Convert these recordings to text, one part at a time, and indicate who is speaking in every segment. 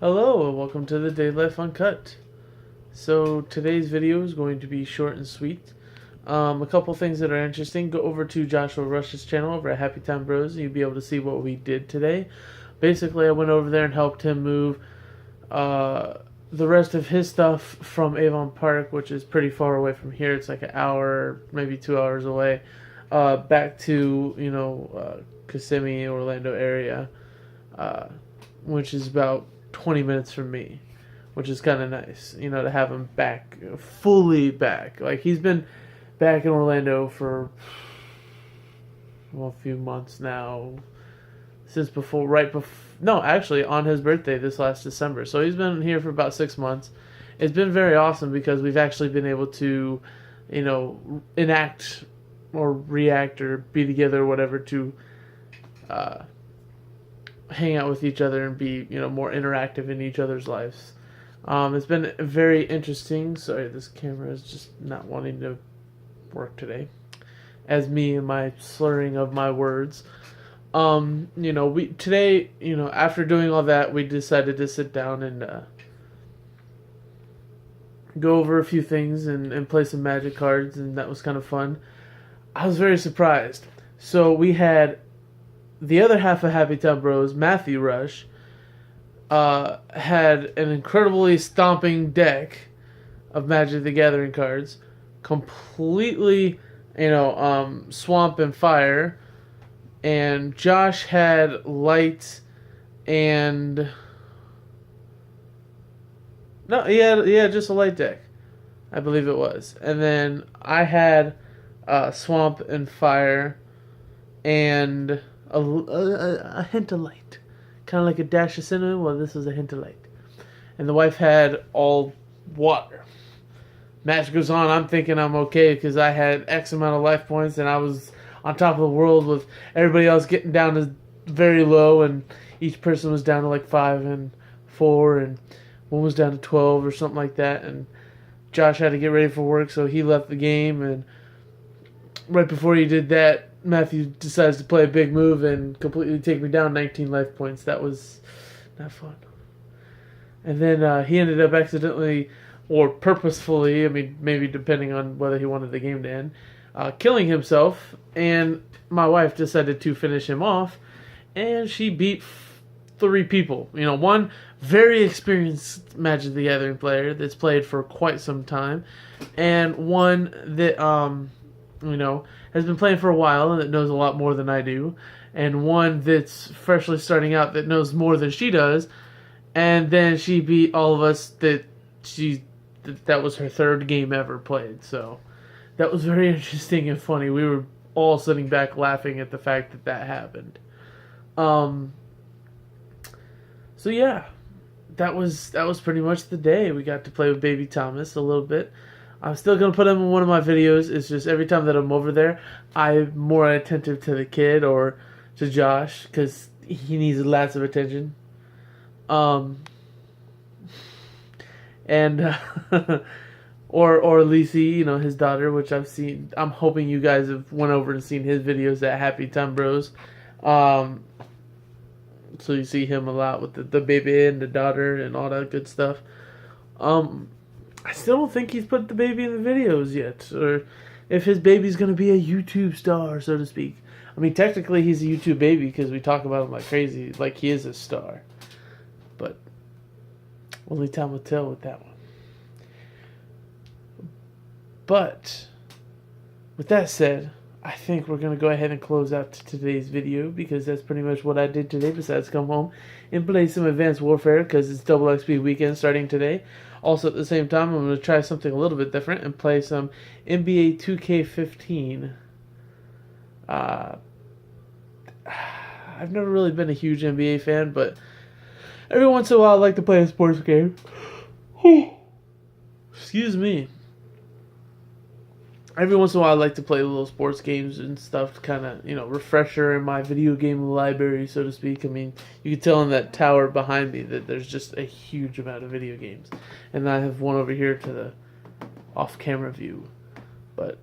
Speaker 1: Hello and welcome to the Daily Life Uncut. So today's video is going to be short and sweet. A couple things that are interesting. Go over to Joshua Rush's channel over at Happy Time Bros and you'll be able to see what we did today. Basically, I went over there and helped him move the rest of his stuff from Avon Park, which is pretty far away from here. It's like an hour, maybe 2 hours away, back to Kissimmee, Orlando area, which is about 20 minutes from me, which is kind of nice, to have him back, fully back. Like, he's been back in Orlando for a few months now, since actually on his birthday this last December. So he's been here for about 6 months. It's been very awesome because we've actually been able to, enact or react or be together or whatever to hang out with each other and be, more interactive in each other's lives. It's been very interesting. Sorry, this camera is just not wanting to work today. As me and my slurring of my words. We today, after doing all that, we decided to sit down and go over a few things and play some Magic cards, and that was kind of fun. I was very surprised. So we had the other half of Happy Time Bros, Matthew Rush, had an incredibly stomping deck of Magic the Gathering cards, completely, swamp and fire, and Josh had light and no, he had just a light deck, I believe it was, and then I had swamp and fire and a hint of light. Kind of like a dash of cinnamon. Well, this was a hint of light. And the wife had all water. Match goes on. I'm thinking I'm okay because I had X amount of life points and I was on top of the world with everybody else getting down to very low, and each person was down to like 5 and 4, and one was down to 12 or something like that. And Josh had to get ready for work, so he left the game, and right before he did that, Matthew decides to play a big move and completely take me down 19 life points. That was not fun. And then he ended up accidentally, or purposefully, maybe depending on whether he wanted the game to end, killing himself. And my wife decided to finish him off, and she beat 3 people. One very experienced Magic the Gathering player that's played for quite some time, and one that has been playing for a while and that knows a lot more than I do, and one that's freshly starting out that knows more than she does, and then she beat all of us that was her 3rd game ever played. So that was very interesting and funny. We were all sitting back laughing at the fact that happened. So yeah, that was pretty much the day. We got to play with baby Thomas a little bit. I'm still going to put him in one of my videos. It's just every time that I'm over there, I'm more attentive to the kid or to Josh because he needs lots of attention. And or Lisi, his daughter, which I've seen. I'm hoping you guys have went over and seen his videos at Happy Time Bros. So you see him a lot with the baby and the daughter and all that good stuff. I still don't think he's put the baby in the videos yet, or if his baby's going to be a YouTube star, so to speak. Technically he's a YouTube baby because we talk about him like crazy, like he is a star. But only time will tell with that one. But with that said, I think we're going to go ahead and close out today's video because that's pretty much what I did today besides come home and play some Advanced Warfare because it's Double XP weekend starting today. Also, at the same time, I'm going to try something a little bit different and play some NBA 2K15. I've never really been a huge NBA fan, but every once in a while I like to play a sports game. Excuse me. Every once in a while I like to play little sports games and stuff to kind of, refresher in my video game library, so to speak. You can tell in that tower behind me that there's just a huge amount of video games. And I have one over here to the off-camera view. But,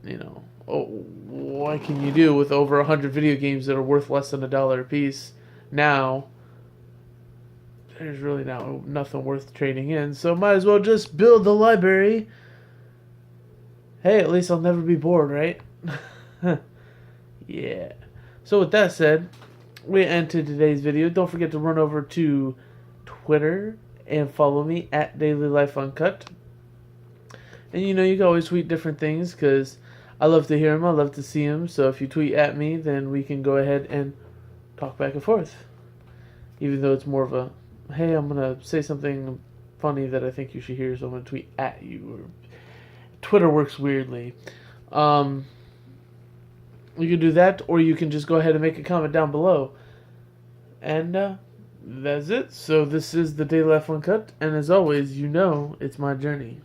Speaker 1: what can you do with over 100 video games that are worth less than $1 a piece now? there's really nothing worth trading in, so might as well just build the library. Hey, at least I'll never be bored, right? Yeah. So with that said, we end today's video. Don't forget to run over to Twitter and follow me at DailyLifeUncut. And you can always tweet different things because I love to hear them. I love to see them. So if you tweet at me, then we can go ahead and talk back and forth. Even though it's more of a, hey, I'm going to say something funny that I think you should hear, so I'm going to tweet at you. Or Twitter works weirdly. You can do that, or you can just go ahead and make a comment down below. And that's it. So this is the Daily Life Uncut, and as always, it's my journey.